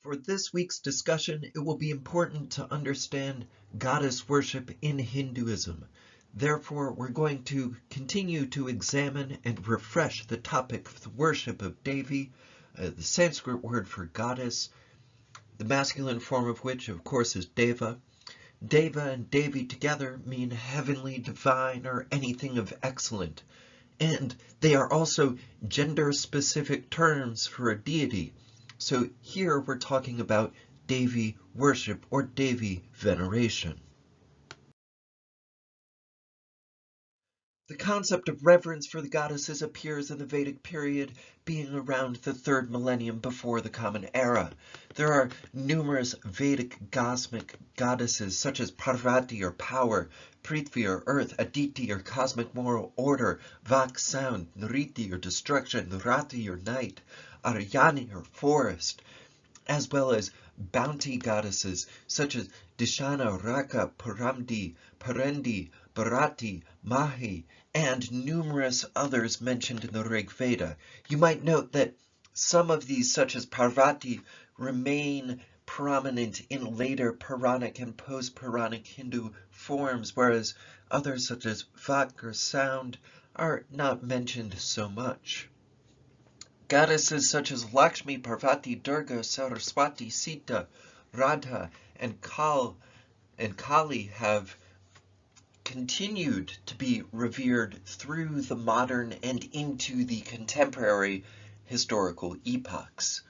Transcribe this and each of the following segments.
For this week's discussion, it will be important to understand goddess worship in Hinduism. Therefore, we're going to continue to examine and refresh the topic of the worship of Devi, the Sanskrit word for goddess, the masculine form of which, of course, is Deva. Deva and Devi together mean heavenly, divine, or anything of excellent. And they are also gender-specific terms for a deity. So here we're talking about Devi worship or Devi veneration. The concept of reverence for the goddesses appears in the Vedic period, being around the 3rd millennium before the Common Era. There are numerous Vedic cosmic goddesses such as Parvati or power, Prithvi or earth, Aditi or cosmic moral order, Vak sound, Nriti or destruction, Nrati or night, Aryani or forest, as well as bounty goddesses such as Dishana, Raka, Paramdi, Parendi, Bharati, Mahi, and numerous others mentioned in the Rig Veda. You might note that some of these, such as Parvati, remain prominent in later Puranic and post-Puranic Hindu forms, whereas others, such as Vak or sound, are not mentioned so much. Goddesses such as Lakshmi, Parvati, Durga, Saraswati, Sita, Radha, and Kali have continued to be revered through the modern and into the contemporary historical epochs.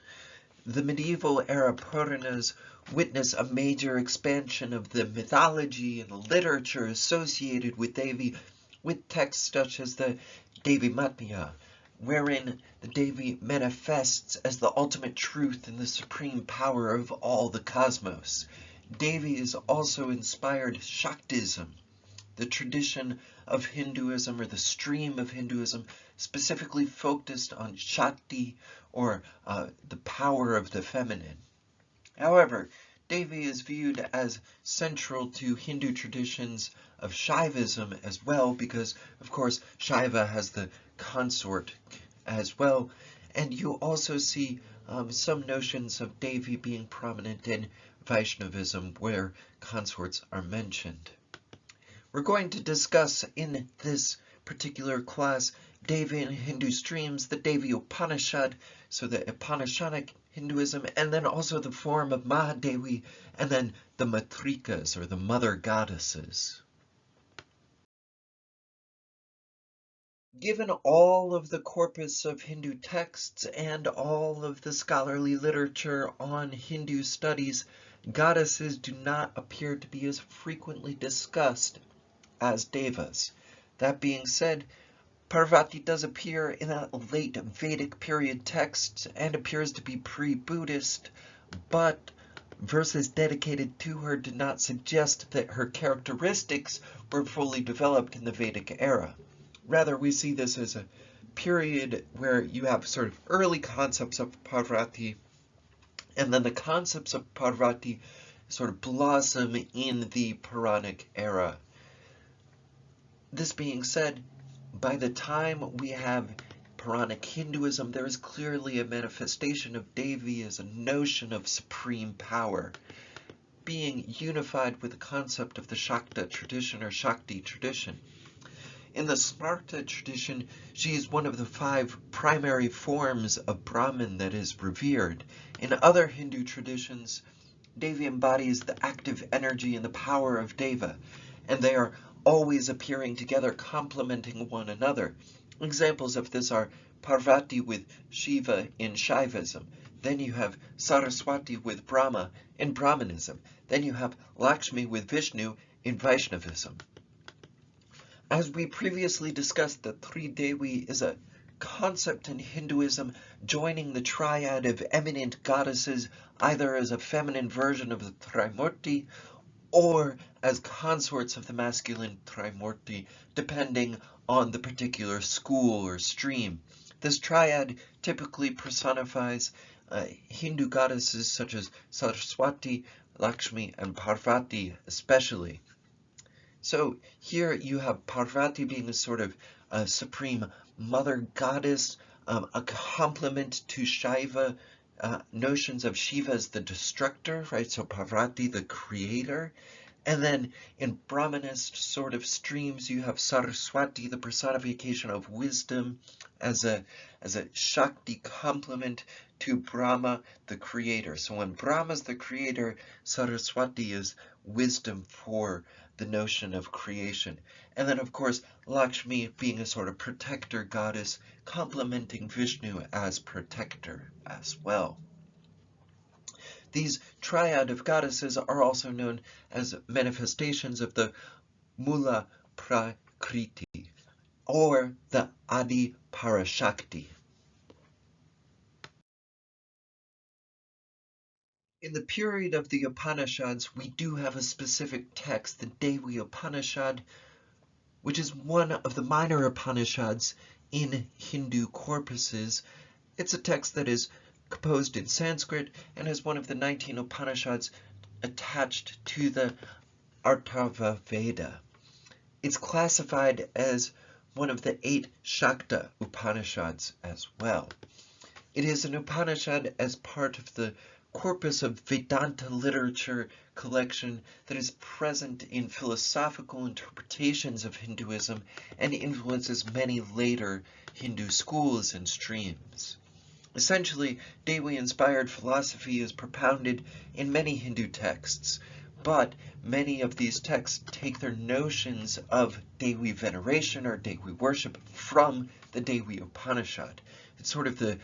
The medieval era Puranas witness a major expansion of the mythology and literature associated with Devi, with texts such as the Devi Matmya, wherein the Devi manifests as the ultimate truth and the supreme power of all the cosmos. Devi is also inspired Shaktism, the tradition of Hinduism or the stream of Hinduism specifically focused on Shakti or the power of the feminine. However, Devi is viewed as central to Hindu traditions of Shaivism as well because, of course, Shaiva has the consort as well. And you also see some notions of Devi being prominent in Vaishnavism where consorts are mentioned. We're going to discuss in this particular class Devi and Hindu streams, the Devi Upanishad, so the Upanishadic Hinduism, and then also the form of Mahadevi, and then the Matrikas, or the mother goddesses. Given all of the corpus of Hindu texts and all of the scholarly literature on Hindu studies, goddesses do not appear to be as frequently discussed as devas. That being said, Parvati does appear in a late Vedic period text and appears to be pre-Buddhist, but verses dedicated to her do not suggest that her characteristics were fully developed in the Vedic era. Rather, we see this as a period where you have sort of early concepts of Parvati, and then the concepts of Parvati sort of blossom in the Puranic era. This being said, by the time we have Puranic Hinduism, there is clearly a manifestation of Devi as a notion of supreme power, being unified with the concept of the Shakta tradition or Shakti tradition. In the Smarta tradition, she is one of the 5 primary forms of Brahman that is revered. In other Hindu traditions, Devi embodies the active energy and the power of Deva, and they are always appearing together, complementing one another. Examples of this are Parvati with Shiva in Shaivism. Then you have Saraswati with Brahma in Brahmanism. Then you have Lakshmi with Vishnu in Vaishnavism. As we previously discussed, the Tridevi is a concept in Hinduism joining the triad of eminent goddesses either as a feminine version of the Trimurti or as consorts of the masculine Trimurti, depending on the particular school or stream. This triad typically personifies Hindu goddesses such as Saraswati, Lakshmi, and Parvati especially. So here you have Parvati being a sort of supreme mother goddess, a complement to Shaiva notions of Shiva as the destructor, right? So Parvati, the creator. And then in Brahmanist sort of streams, you have Saraswati, the personification of wisdom, as a Shakti complement to Brahma, the creator. So when Brahma's the creator, Saraswati is wisdom for the notion of creation. And then, of course, Lakshmi being a sort of protector goddess, complementing Vishnu as protector as well. These triad of goddesses are also known as manifestations of the Mula Prakriti, or the Adi Parashakti. In the period of the Upanishads, we do have a specific text, the Devi Upanishad, which is one of the minor Upanishads in Hindu corpuses. It's a text that is composed in Sanskrit and is one of the 19 Upanishads attached to the Atharva Veda. It's classified as one of the 8 Shakta Upanishads as well. It is an Upanishad as part of the corpus of Vedanta literature collection that is present in philosophical interpretations of Hinduism and influences many later Hindu schools and streams. Essentially, Devi-inspired philosophy is propounded in many Hindu texts, but many of these texts take their notions of Devi veneration or Devi worship from the Devi Upanishad. It's sort of the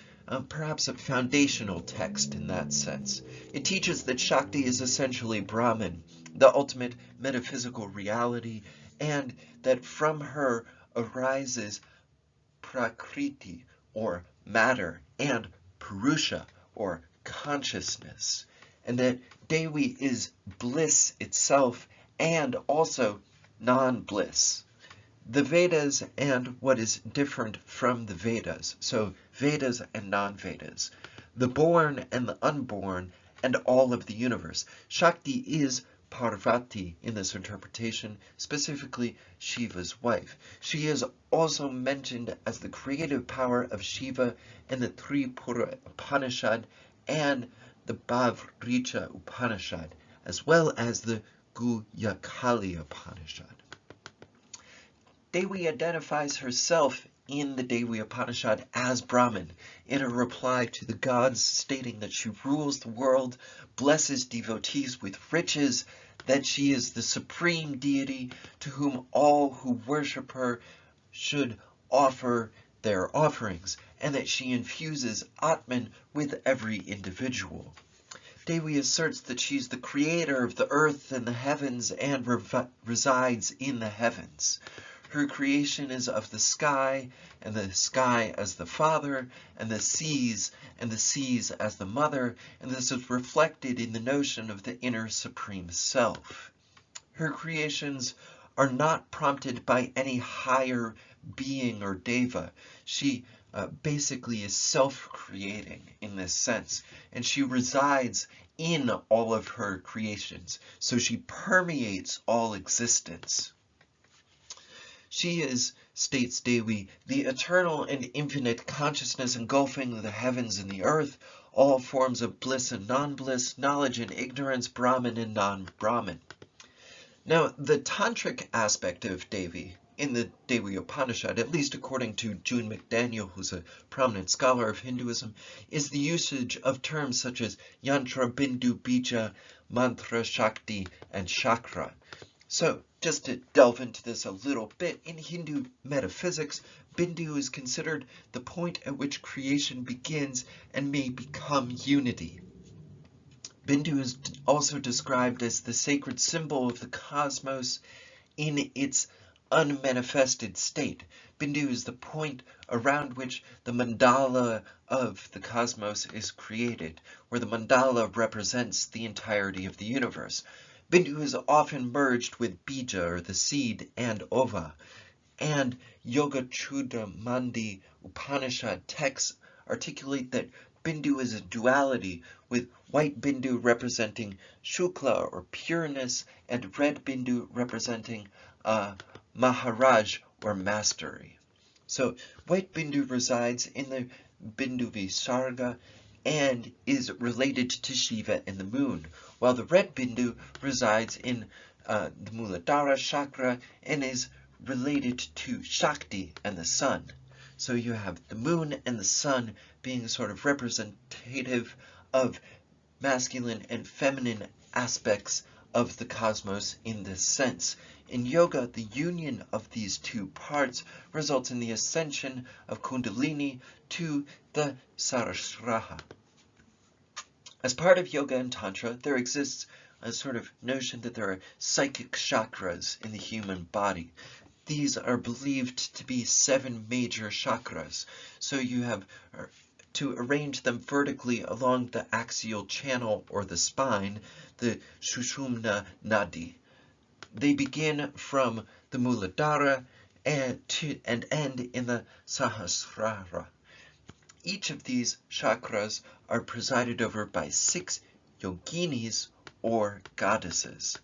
perhaps a foundational text in that sense. It teaches that Shakti is essentially Brahman, the ultimate metaphysical reality, and that from her arises Prakriti, or matter, and Purusha, or consciousness, and that Devi is bliss itself and also non-bliss. The Vedas and what is different from the Vedas, so Vedas and non-Vedas, the born and the unborn, and all of the universe. Shakti is Parvati in this interpretation, specifically Shiva's wife. She is also mentioned as the creative power of Shiva in the Tripura Upanishad and the Bhavricha Upanishad, as well as the Guyakali Upanishad. Devi identifies herself in the Devi Upanishad as Brahman in a reply to the gods, stating that she rules the world, blesses devotees with riches, that she is the supreme deity to whom all who worship her should offer their offerings, and that she infuses Atman with every individual. Devi asserts that she's the creator of the earth and the heavens and resides in the heavens. Her creation is of the sky, and the sky as the father, and the seas as the mother, and this is reflected in the notion of the inner supreme self. Her creations are not prompted by any higher being or deva. She basically is self-creating in this sense, and she resides in all of her creations, so she permeates all existence. She is, states Devi, the eternal and infinite consciousness engulfing the heavens and the earth, all forms of bliss and non-bliss, knowledge and ignorance, Brahman and non-Brahman. Now, the tantric aspect of Devi in the Devi Upanishad, at least according to June McDaniel, who's a prominent scholar of Hinduism, is the usage of terms such as yantra, bindu, bija, mantra, shakti, and chakra. So, just to delve into this a little bit, in Hindu metaphysics, Bindu is considered the point at which creation begins and may become unity. Bindu is also described as the sacred symbol of the cosmos in its unmanifested state. Bindu is the point around which the mandala of the cosmos is created, where the mandala represents the entirety of the universe. Bindu is often merged with bija, or the seed, and ova, and Yoga Chudamani Upanishad texts articulate that Bindu is a duality, with white Bindu representing Shukla, or pureness, and red Bindu representing Maharaj, or mastery. So white Bindu resides in the Bindu Visarga, and is related to Shiva and the moon, while the red Bindu resides in the Muladhara chakra and is related to Shakti and the sun. So you have the moon and the sun being sort of representative of masculine and feminine aspects of the cosmos in this sense. In yoga, the union of these two parts results in the ascension of Kundalini to the Sarasraha. As part of yoga and tantra, there exists a sort of notion that there are psychic chakras in the human body. These are believed to be 7 major chakras. So you have to arrange them vertically along the axial channel or the spine, the Sushumna Nadi. They begin from the Muladhara and end in the Sahasrara. Each of these chakras are presided over by 6 yoginis or goddesses.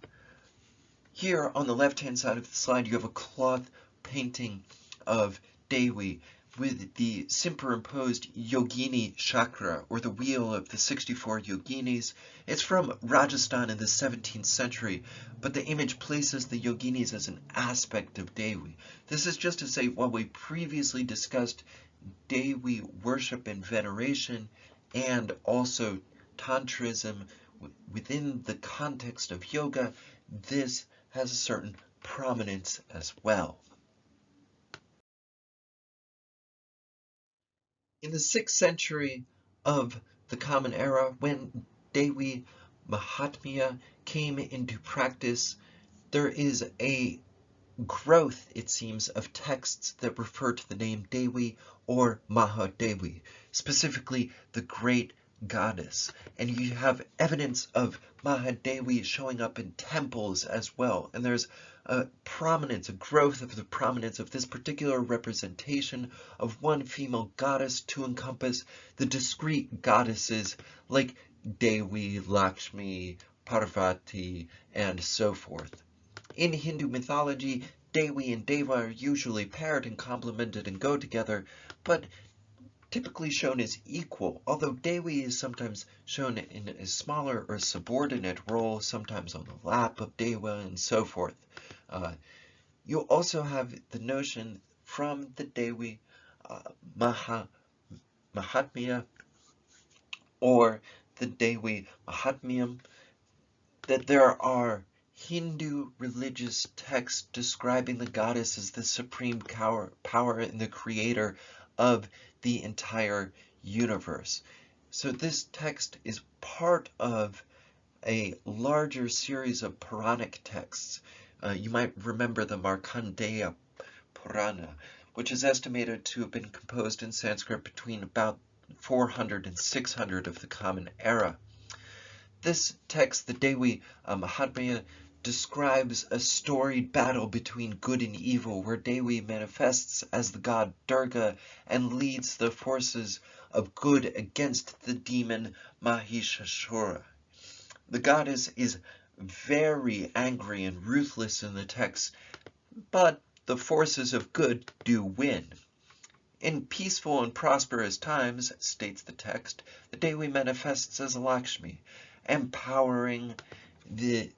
Here on the left-hand side of the slide, you have a cloth painting of Devi with the superimposed yogini chakra, or the wheel of the 64 yoginis. It's from Rajasthan in the 17th century, but the image places the yoginis as an aspect of Devi. This is just to say, while we previously discussed Devi worship and veneration, and also Tantrism within the context of yoga, this has a certain prominence as well. In the 6th century of the Common Era, when Devi Mahatmya came into practice, there is a growth, it seems, of texts that refer to the name Devi or Mahadevi, specifically the great goddess. And you have evidence of Mahadevi showing up in temples as well. And there's a prominence, a growth of the prominence of this particular representation of one female goddess to encompass the discrete goddesses like Devi, Lakshmi, Parvati, and so forth. In Hindu mythology, Devi and Deva are usually paired and complemented and go together, but typically shown as equal, although Devi is sometimes shown in a smaller or subordinate role, sometimes on the lap of Deva and so forth. You also have the notion from the Devi Mahatmya or the Devi Mahatmyam that there are Hindu religious texts describing the goddess as the supreme power and the creator of the entire universe. So this text is part of a larger series of Puranic texts. You might remember the Markandeya Purana, which is estimated to have been composed in Sanskrit between about 400 and 600 of the Common Era. This text, the Devi Mahatmya, describes a storied battle between good and evil, where Devi manifests as the god Durga and leads the forces of good against the demon Mahishasura. The goddess is very angry and ruthless in the text, but the forces of good do win. In peaceful and prosperous times, states the text, the Devi manifests as Lakshmi, empowering the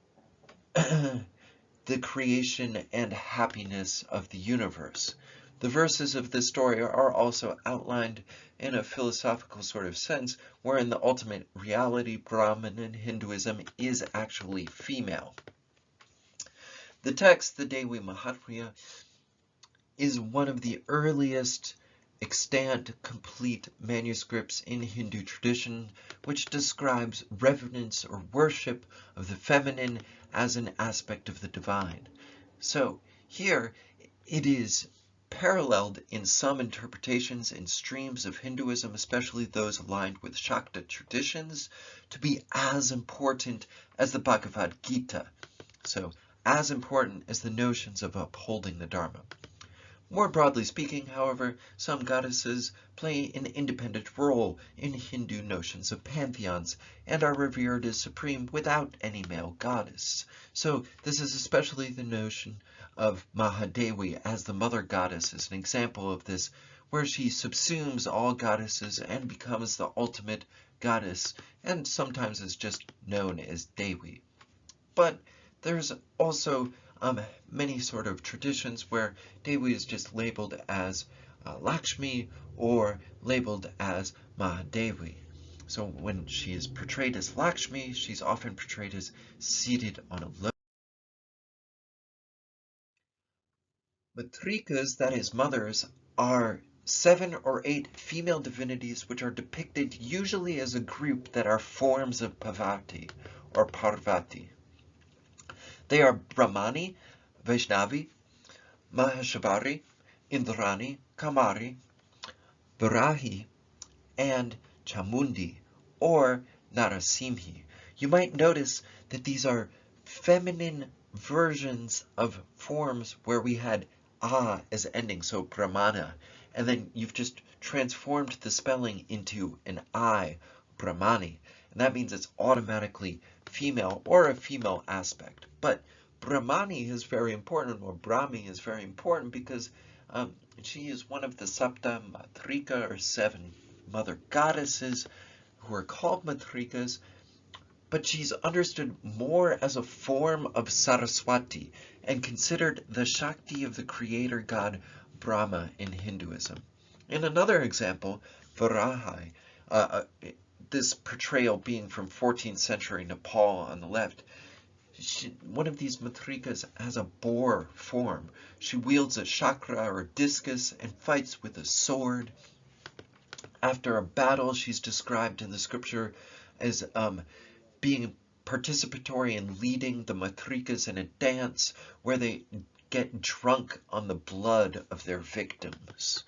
creation and happiness of the universe. The verses of this story are also outlined in a philosophical sort of sense, wherein the ultimate reality, Brahman in Hinduism, is actually female. The text, the Devi Mahatmya, is one of the earliest extant complete manuscripts in Hindu tradition, which describes reverence or worship of the feminine as an aspect of the divine. So here it is paralleled in some interpretations and streams of Hinduism, especially those aligned with Shakta traditions, to be as important as the Bhagavad Gita. So as important as the notions of upholding the Dharma. More broadly speaking, however, some goddesses play an independent role in Hindu notions of pantheons and are revered as supreme without any male goddess. So this is especially the notion of Mahadevi as the mother goddess is an example of this, where she subsumes all goddesses and becomes the ultimate goddess, and sometimes is just known as Dewi. But there's also many sort of traditions where Dewi is just labeled as Lakshmi or labeled as Mahadevi. So when she is portrayed as Lakshmi, she's often portrayed as seated on a lotus. Matrikas, that is mothers, are 7 or 8 female divinities which are depicted usually as a group that are forms of Parvati or Parvati. They are Brahmani, Vaishnavi, Maheshwari, Indrani, Kamari, Varahi, and Chamundi, or Narasimhi. You might notice that these are feminine versions of forms where we had A as ending, so Brahmana, and then you've just transformed the spelling into an I, Brahmani, and that means it's automatically female or a female aspect. But Brahmani is very important, or Brahmi is very important because she is one of the Sapta Matrika, or 7 mother goddesses who are called Matrikas, but she's understood more as a form of Saraswati and considered the Shakti of the creator god Brahma in Hinduism. In another example, Varahi, this portrayal being from 14th century Nepal on the left, one of these matrikas has a boar form. She wields a chakra or discus and fights with a sword. After a battle, she's described in the scripture as being participatory in leading the matrikas in a dance where they get drunk on the blood of their victims.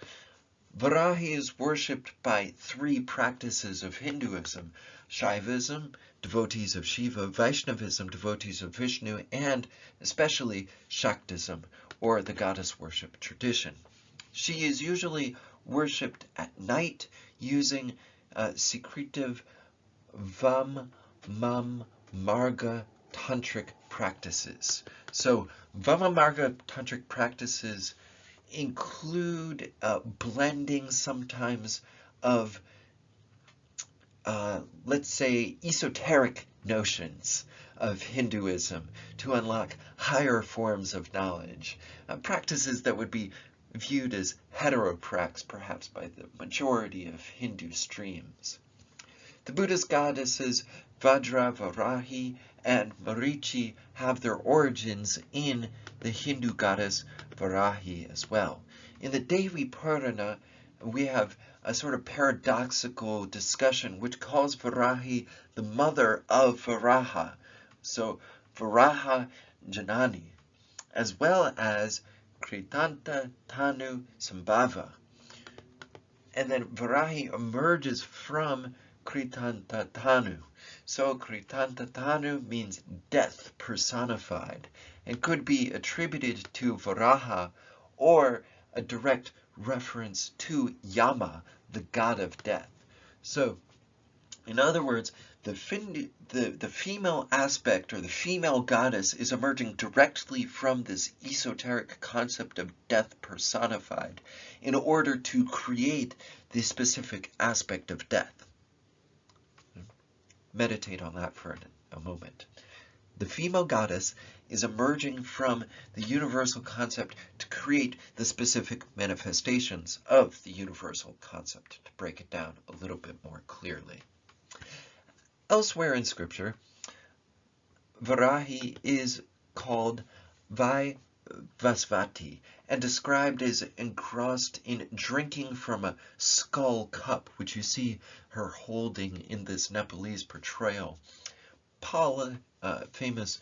Varahi is worshipped by 3 practices of Hinduism: Shaivism, devotees of Shiva; Vaishnavism, devotees of Vishnu; and especially Shaktism, or the goddess worship tradition. She is usually worshipped at night using secretive Vam, Mam, Marga tantric practices. So Vama Marga tantric practices include blending sometimes of, let's say, esoteric notions of Hinduism to unlock higher forms of knowledge, practices that would be viewed as heteroprax perhaps by the majority of Hindu streams. The Buddhist goddesses Vajra, Varahi, and Marichi have their origins in the Hindu goddess Varahi as well. In the Devi Purana, we have a sort of paradoxical discussion which calls Varahi the mother of Varaha, so Varaha Janani, as well as Kritanta Tanu Sambhava. And then Varahi emerges from Kritanta Tanu. So Kritanta Tanu means death personified and could be attributed to Varaha or a direct reference to Yama, the god of death. So, in other words, the female aspect or the female goddess is emerging directly from this esoteric concept of death personified in order to create the specific aspect of death. Meditate on that for a moment. The female goddess is emerging from the universal concept to create the specific manifestations of the universal concept, to break it down a little bit more clearly. Elsewhere in scripture, Varahi is called Vaivasvati and described as engrossed in drinking from a skull cup, which you see her holding in this Nepalese portrayal. Pala, a famous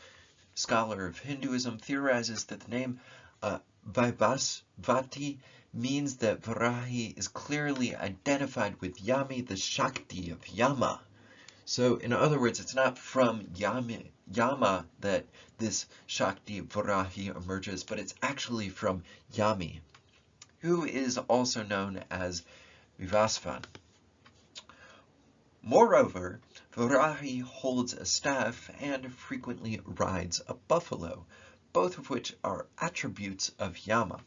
scholar of Hinduism, theorizes that the name Vaivasvati means that Varahi is clearly identified with Yami, the Shakti of Yama. So, in other words, it's not from Yama that this Shakti Varahi emerges, but it's actually from Yami, who is also known as Vivasvan. Moreover, Varahi holds a staff and frequently rides a buffalo, both of which are attributes of Yama.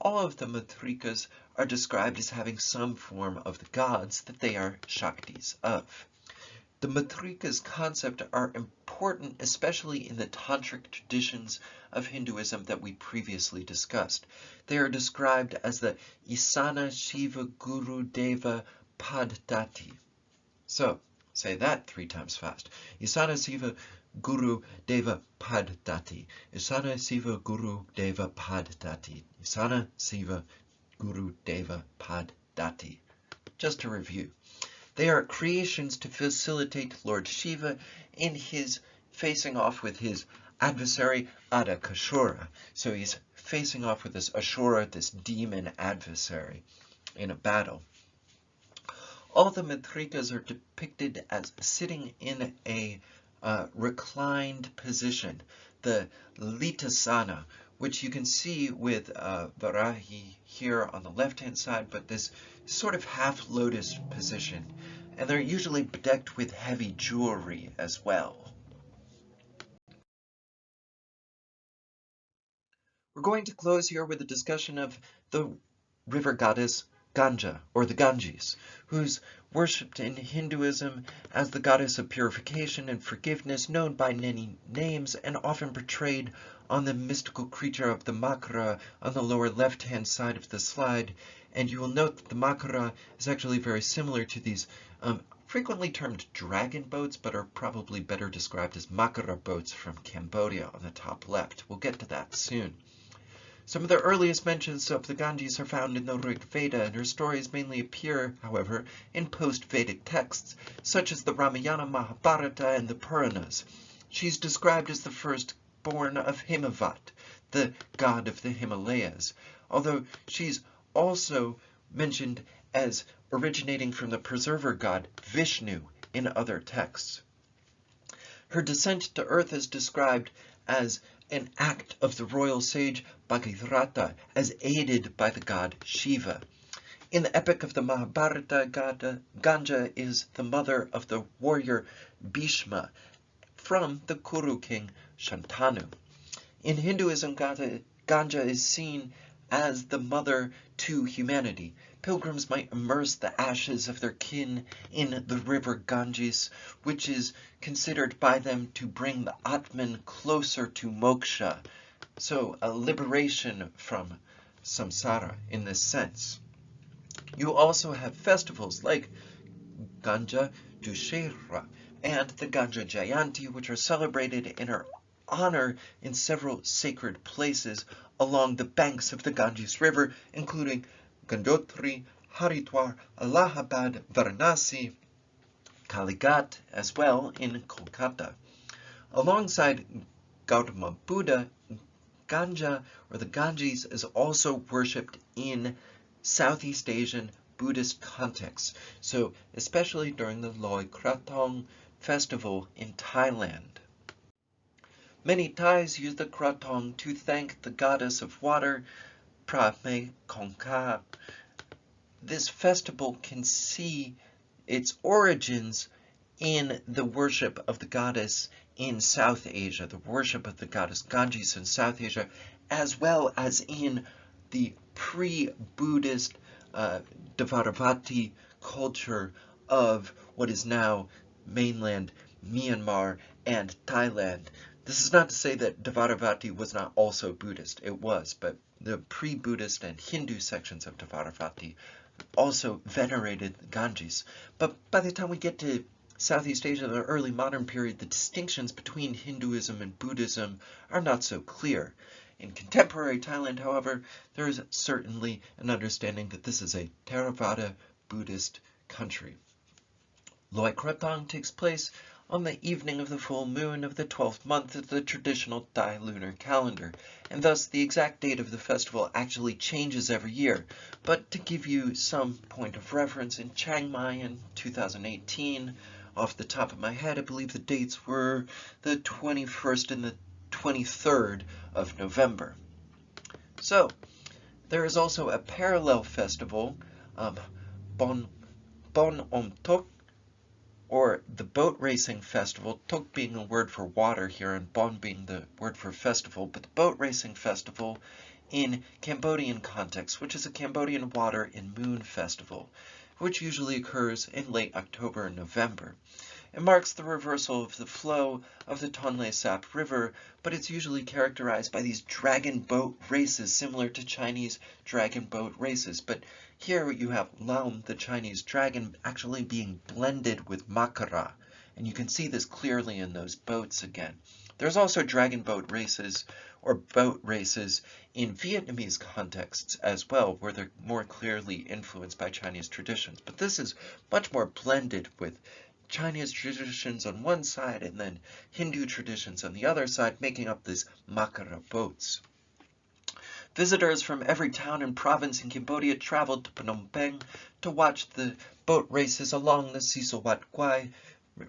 All of the matrikas are described as having some form of the gods that they are Shaktis of. The matrikas concept are important, especially in the tantric traditions of Hinduism that we previously discussed. They are described as the Isana Shiva Guru Deva Paddhati. So, say that 3 times fast. Isana Shiva Guru Deva Paddhati. Isana Shiva Guru Deva Paddhati. Isana Shiva Guru Deva Paddhati. Just to review. They are creations to facilitate Lord Shiva in his facing off with his adversary Adakashura. So he's facing off with this Ashura, this demon adversary, in a battle. All the matrikas are depicted as sitting in a reclined position, the Litasana, which you can see with Varahi here on the left-hand side, but this sort of half-lotus position. And they're usually bedecked with heavy jewelry as well. We're going to close here with a discussion of the river goddess Ganga, or the Ganges, who's worshipped in Hinduism as the goddess of purification and forgiveness, known by many names and often portrayed on the mystical creature of the Makara on the lower left-hand side of the slide. And you will note that the Makara is actually very similar to these frequently termed dragon boats, but are probably better described as Makara boats from Cambodia on the top left. We'll get to that soon. Some of the earliest mentions of the Ganges are found in the Rig Veda, and her stories mainly appear, however, in post-Vedic texts, such as the Ramayana, Mahabharata, and the Puranas. She's described as the firstborn of Himavat, the god of the Himalayas, although she's also mentioned as originating from the preserver god Vishnu in other texts. Her descent to earth is described as an act of the royal sage Bhagirath, as aided by the god Shiva. In the epic of the Mahabharata, Ganga is the mother of the warrior Bhishma from the Kuru king Shantanu. In Hinduism, Ganga is seen as the mother to humanity. Pilgrims might immerse the ashes of their kin in the river Ganges, which is considered by them to bring the Atman closer to moksha, so a liberation from samsara in this sense. You also have festivals like Ganga Dussehra and the Ganga Jayanti, which are celebrated in her honor in several sacred places along the banks of the Ganges River, including Gangotri, Haridwar, Allahabad, Varanasi, Kalighat, as well in Kolkata. Alongside Gautama Buddha, Ganga, or the Ganges, is also worshipped in Southeast Asian Buddhist contexts, so especially during the Loy Krathong festival in Thailand. Many Thais use the Krathong to thank the goddess of water, Prame Kongka. This festival can see its origins in the worship of the goddess in South Asia, the worship of the goddess Ganges in South Asia, as well as in the pre-Buddhist Dvaravati culture of what is now mainland Myanmar and Thailand. This is not to say that Dvaravati was not also Buddhist. It was, but the pre-Buddhist and Hindu sections of Dvaravati also venerated the Ganges. But by the time we get to Southeast Asia in the early modern period, the distinctions between Hinduism and Buddhism are not so clear. In contemporary Thailand, however, there is certainly an understanding that this is a Theravada Buddhist country. Loy Krathong takes place on the evening of the full moon of the 12th month of the traditional Thai lunar calendar, and thus the exact date of the festival actually changes every year. But to give you some point of reference, in Chiang Mai in 2018, off the top of my head, I believe the dates were the 21st and the 23rd of November. So, there is also a parallel festival, Bon Om Tok, or the boat racing festival, Tok being a word for water here and Bon being the word for festival, but the boat racing festival in Cambodian context, which is a Cambodian water and moon festival, which usually occurs in late October and November. It marks the reversal of the flow of the Tonle Sap River, but it's usually characterized by these dragon boat races similar to Chinese dragon boat races. But here you have Laum, the Chinese dragon, actually being blended with Makara, and you can see this clearly in those boats again. There's also dragon boat races or boat races in Vietnamese contexts as well, where they're more clearly influenced by Chinese traditions. But this is much more blended with Chinese traditions on one side and then Hindu traditions on the other side, making up these Makara boats. Visitors from every town and province in Cambodia traveled to Phnom Penh to watch the boat races along the Sisawat Kwai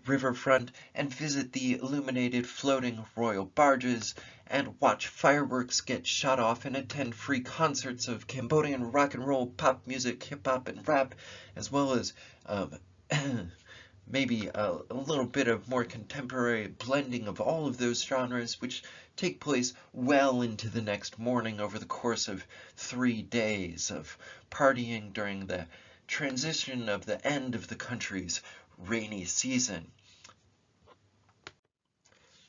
riverfront and visit the illuminated floating royal barges and watch fireworks get shot off and attend free concerts of Cambodian rock and roll, pop music, hip hop, and rap, as well as maybe a little bit of more contemporary blending of all of those genres, which take place well into the next morning over the course of 3 days of partying during the transition of the end of the country's rainy season.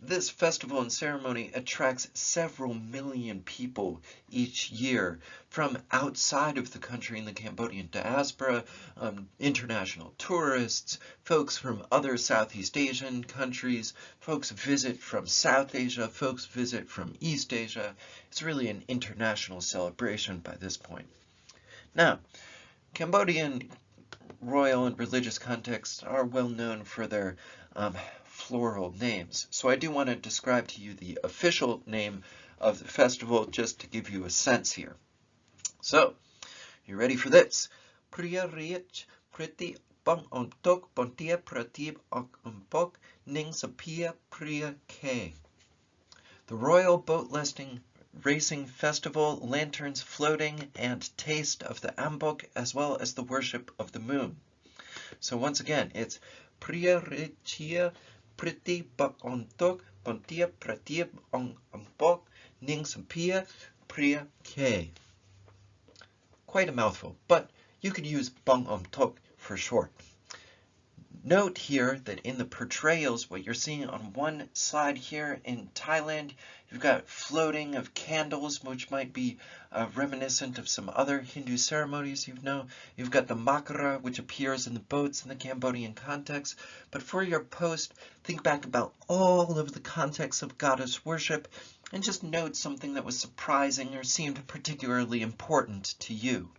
This festival and ceremony attracts several million people each year from outside of the country in the Cambodian diaspora, international tourists, folks from other Southeast Asian countries, folks visit from South Asia, folks visit from East Asia. It's really an international celebration by this point. Now, Cambodian royal and religious contexts are well known for their floral names. So I do want to describe to you the official name of the festival just to give you a sense here. So, you ready for this? Priya Rich Priti Bong Ontok Bontia Pratib Ompok Ning Sapia Priya K. The Royal Boat Racing Festival, lanterns floating, and taste of the ambok, as well as the worship of the moon. So once again, it's Priya Richia Priti Bak Ontok Pontia Pratib Ambok Ning Sampia Priya K. Quite a mouthful, but you could use Bong Omtok for short. Note here that in the portrayals, what you're seeing on one side here in Thailand, you've got floating of candles, which might be reminiscent of some other Hindu ceremonies you know. You've got the makara, which appears in the boats in the Cambodian context. But for your post, think back about all of the contexts of goddess worship and just note something that was surprising or seemed particularly important to you.